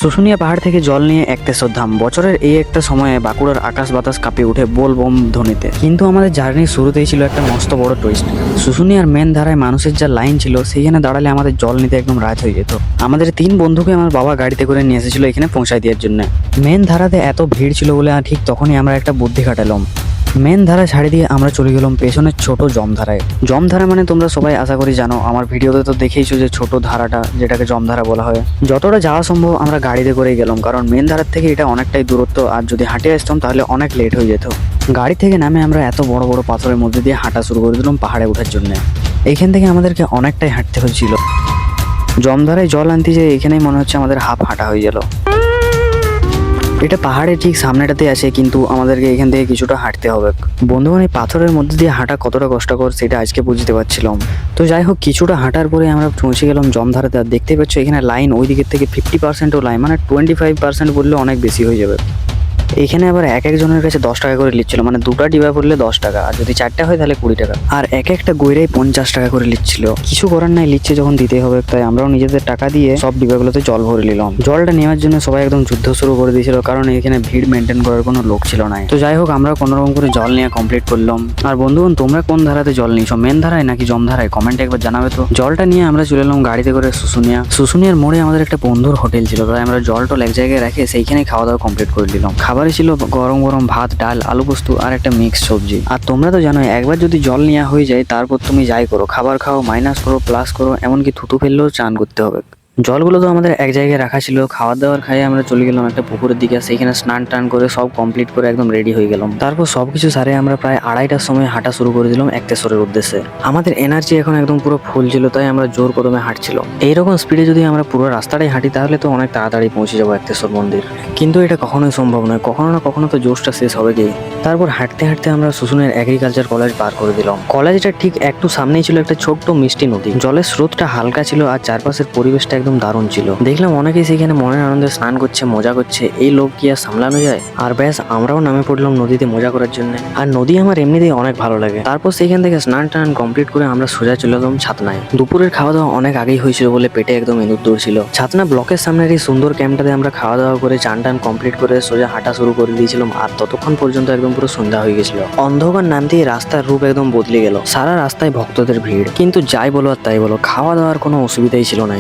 শুশুনিয়া পাহাড় থেকে জল নিয়ে একতেশ্বর ধাম। বছরের এই একটা সময়ে বাঁকুড়ার আকাশ বাতাস কাঁপে উঠে বোল বম ধ্বনিতে। কিন্তু আমাদের জার্নির শুরুতেই ছিল একটা মস্ত বড় টুইস্ট। শুশুনিয়ার মেন ধারায় মানুষের যা লাইন ছিল, সেইখানে দাঁড়ালে আমাদের জল নিতে একদম রাত হয়ে যেত। আমাদের 3 বন্ধুকে আমার বাবা গাড়িতে করে নিয়ে এসেছিল এখানে পৌঁছায় দেওয়ার জন্য। মেন ধারাতে এত ভিড় ছিল বলে ঠিক তখনই আমরা একটা বুদ্ধি খাটালাম। মেন ধারা ছাড়ি দিয়ে আমরা চলে গেলাম পেছনের ছোট জমধারায়। জমধারা মানে তোমরা সবাই আশা করি জানো, আমার ভিডিওতে তো দেখেইছো যে ছোট ধারাটা যেটাকে জমধারা বলা হয়। যতটা যাওয়া সম্ভব আমরা গাড়িতে করেই গেলাম, কারণ মেন ধারার থেকে এটা অনেকটাই দূরত্ব, আর যদি হাঁটে আসতাম তাহলে অনেক লেট হয়ে যেত। গাড়ি থেকে নামে আমরা এত বড় বড় পাথরের মধ্যে দিয়ে হাঁটা শুরু করে দিলাম পাহাড়ে ওঠার জন্য। এইখান থেকে আমাদেরকে অনেকটাই হাঁটতে হয়েছিল। জমধারায় জল আনতে যে এখানেই মনে হচ্ছে আমাদের হাফ হাঁটা হয়ে গেল। এটা পাহাড়ের ঠিক সামনেটাতে আছে, কিন্তু আমাদেরকে এখান থেকে কিছুটা হাঁটতে হবে। বন্ধুগণ, এই পাথরের মধ্যে দিয়ে হাঁটা কতটা কষ্টকর সেটা আজকে বুঝতে পারছিলাম। তো যাই হোক, কিছুটা হাঁটার পরে আমরা পৌঁছে গেলাম জমধারাতে। আর দেখতে পাচ্ছ এখানে লাইন ওই দিকের থেকে 50%ও লাইন, মানে 25% বললে অনেক বেশি হয়ে যাবে। এখানে আবার এক একজনের কাছে 10 টাকা করে নিচ্ছিল, মানে দুটা ডিবা করলে 10 টাকা, আর যদি 4টা হয় তাহলে 20 টাকা। আর এক একটা গইরাই 50 টাকা করে নিচ্ছিল। কিছু করার নাই, লিচ্ছে যখন দিতেই হবে, তাই আমরাও নিজেদের টাকা দিয়ে সব ডিবাগুলোতে জল ভরে নিলাম। জলটা নেওয়ার জন্য সবাই একদম যুদ্ধ শুরু করে দিয়েছিল, কারণ এখানে ভিড় মেনটেন করার কোনো লোক ছিল না। তো যাই হোক, আমরা কোনোরকম করে জল নিয়ে কমপ্লিট করলাম। আর বন্ধুগণ, তোমরা কোন ধারাতে জল নিয়েছো, মেন ধারায় নাকি জম ধারায়, কমেন্টে একবার জানাবে তো। জলটা নিয়ে আমরা চলে এলাম গাড়িতে করে শুশুনিয়ার মোড়ে আমাদের একটা বন্ধুর হোটেল ছিল, তাই আমরা জল টল এক জায়গায় রেখে সেইখানে খাওয়া দাওয়া কমপ্লিট করে দিলাম। খাবারই ছিল গরম গরম ভাত, ডাল, আলু পোস্ত আর একটা মিক্স সবজি। আর তোমরা তো জানোই, একবার যদি জল নেওয়া হয়ে যায় তারপর তুমি যাই করো, খাবার খাও, মাইনাস করো, প্লাস করো, এমনকি থুতু ফেললেও চান করতে হবে। জলগুলো তো আমাদের এক জায়গায় রাখা ছিল। খাবার দাবার খাইয়ে আমরা চলে গেলাম একটা পুকুরের দিকে। সেইখানে স্নান টান করে সব কমপ্লিট করে একদম রেডি হয়ে গেলাম। তারপর সবকিছু সারে আমরা প্রায় 2:30টার সময় হাঁটা শুরু করে দিলাম একতেশ্বরের উদ্দেশ্যে। আমাদের এনার্জি এখন একদম পুরো ফুল ছিল, তাই আমরা জোর কদমে হাঁটছিল। এইরকম স্পিডে যদি আমরা পুরো রাস্তাটাই হাঁটি তাহলে তো অনেক তাড়াতাড়ি পৌঁছে যাবো একতেশ্বর মন্দির। কিন্তু এটা কখনোই সম্ভব নয়, কখনো না কখনো তো জোশটা শেষ হবে গিয়ে। তারপর হাঁটতে হাঁটতে আমরা শুশুনিয়ার এগ্রিকালচার কলেজ পার করে দিলাম। কলেজটা ঠিক একটু সামনেই ছিল একটা ছোট্ট মিষ্টি নদী। জলের স্রোতটা হালকা ছিল আর চারপাশের পরিবেশটা একদম দারুণ ছিল। দেখলাম অনেকেই সেখানে মনের আনন্দে স্নান করছে, মজা করছে। এই লোক কি আর সামলানো যায়? আর ব্যাস, আমরাও নামে পড়লাম নদীতে মজা করার জন্য। আর নদী আমার এমনিতেই অনেক ভালো লাগে। তারপর সেখান থেকে স্নান টান কমপ্লিট করে আমরা সোজা চলে গেলাম ছাতনায়। দুপুরের খাওয়া দাওয়া অনেক আগেই হয়েছিল বলে পেটে একদম ইঁদুর দৌড়ছিল। ছাতনা ব্লকের সামনের এই সুন্দর ক্যাম্পটাতে আমরা খাওয়া দাওয়া করে চান টান কমপ্লিট করে সোজা হাঁটা শুরু করে দিয়েছিলাম। আর ততক্ষণ পর্যন্ত একদম পুরো সন্ধ্যা হয়ে গেছিল। অন্ধকার নামতেই রাস্তার রূপ একদম বদলে গেল। সারা রাস্তায় ভক্তদের ভিড়। কিন্তু যাই বলো আর তাই বলো, খাওয়া দাওয়ার কোনো অসুবিধাই ছিল না।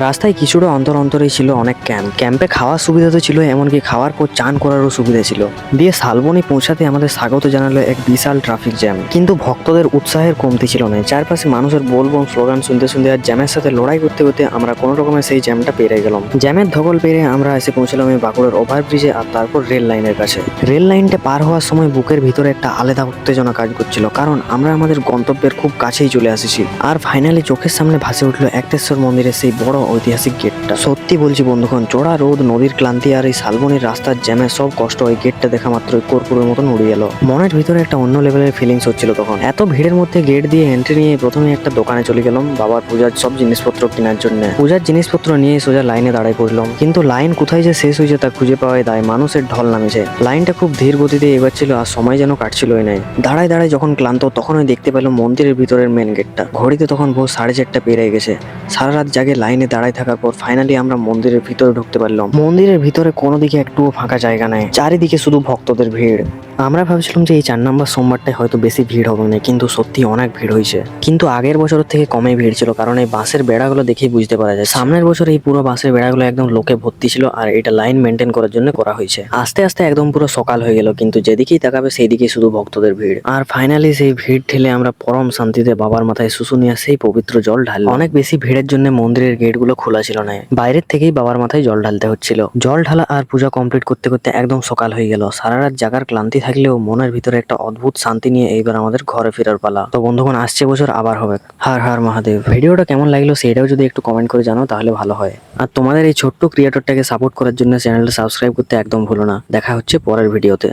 রাস্তায় কিছুটা অন্তরেই ছিল অনেক ক্যাম্পে খাওয়ার সুবিধা তো ছিল, এমনকি খাওয়ার পর চান করারও সুবিধা ছিল। দিয়ে শালবনী পৌঁছাতে আমাদের স্বাগত জানালো এক বিশাল ট্রাফিক জ্যাম। কিন্তু ভক্তদের উৎসাহের কমতি ছিল না। চারপাশে মানুষের বলবম স্লোগান শুনতে শুনতে আর জ্যামের সাথে লড়াই করতে করতে আমরা কোনো রকমের সেই জ্যামটা পেরিয়ে গেলাম। জ্যামের ধকল পেরে আমরা এসে পৌঁছলাম এই বাঁকুড়ার ওভারব্রিজে, আর তারপর রেল লাইনের কাছে। রেল লাইনটা পার হওয়ার সময় বুকের ভিতরে একটা আলাদা উত্তেজনা কাজ করছিল, কারণ আমরা আমাদের গন্তব্যের খুব কাছেই চলে আসিছি। আর ফাইনালি চোখের সামনে ভাসে উঠলো একতেশ্বর মন্দিরের সেই বড় ঐতিহাসিক গেটটা। সত্যি বলছি বন্ধুগণ, চড়া রোদ, নদীর ক্লান্তি আর এই শালবনির রাস্তার জ্যামে সব কষ্ট ওই গেটটা দেখা মাত্রই কর্পূরের মতন উড়ে গেল। মনের ভিতরে একটা অন্য লেভেলের ফিলিংস হচ্ছিল তখন। এত ভিড়ের মধ্যে গেট দিয়ে এন্ট্রি নিয়ে প্রথমে একটা দোকানে চলে গেলাম বাবার পূজার সব জিনিসপত্র কেনার জন্য। পূজার জিনিসপত্র নিয়ে সোজা লাইনে দাঁড়ায় পড়লাম। কিন্তু লাইন কোথায় যে শেষ হয়েছে তা খুঁজে পাওয়াই দায়। মানুষের ঢল নামেছে। লাইনটা খুব ধীর গতিতে এগোচ্ছিল আর সময় যেন কাটছিলই নাই। দাঁড়ায় দাঁড়ায় যখন ক্লান্ত, তখনই দেখতে পেলাম মন্দিরের ভিতরের মেন গেটটা। ঘড়িতে তখন ভোর 4:30 পেরিয়ে গেছে। সারা রাত জাগে লাইনে দাঁড়ায় থাকার পর ফাইনালি আমরা মন্দিরের ভিতরে ঢুকতে পারলাম। মন্দিরের ভিতরে কোনো দিকে একটুও ফাঁকা জায়গা নেই, চারিদিকে শুধু ভক্তদের ভিড়। আমরা ভাবছিলাম যে এই 4 নম্বর সোমবারটায় হয়তো বেশি ভিড় হবে না, কিন্তু সত্যি অনেক ভিড় হয়েছে। কিন্তু আগের বছরের থেকে কমই ভিড় ছিল, কারণ এই বাঁশের বেড়াগুলো দেখেই বুঝতে পারা যায়। সামনের বছর এই পুরো বাঁশের বেড়াগুলো একদম লোকে ভর্তি ছিল, আর এটা লাইন মেনটেন করার জন্য করা হয়েছে। আস্তে আস্তে একদম পুরো সকাল হয়ে গেল, কিন্তু যেদিকেই তাকাবে সেই দিকেই শুধু ভক্তদের ভিড়। আর ফাইনালি সেই ভিড় ঠেলে আমরা পরম শান্তিতে বাবার মাথায় শুশুনিয়া সেই পবিত্র জল ঢাললাম। অনেক বেশি ভিড়ের জন্য মন্দিরের গেটগুলো খোলা ছিল না, বাইরের থেকেই বাবার মাথায় জল ঢালতে হচ্ছিল। জল ঢালা আর পূজা কমপ্লিট করতে করতে একদম সকাল হয়ে গেল। সারা রাত জাগার ক্লান্তি থাকলেও মনের ভিতরে একটা অদ্ভুত শান্তি নিয়ে এইবার আমাদের ঘরে ফেরার পালা। তো বন্ধুগণ, আসছে বছর আবার হবে। হর হর মহাদেব। ভিডিওটা কেমন লাগলো সেটাও যদি একটু কমেন্ট করে জানাও তাহলে ভালো হয়। আর তোমাদের এই ছোট্ট ক্রিয়েটরটাকে সাপোর্ট করার জন্য চ্যানেলটা সাবস্ক্রাইব করতে একদম ভুলো না। দেখা হচ্ছে পরের ভিডিওতে।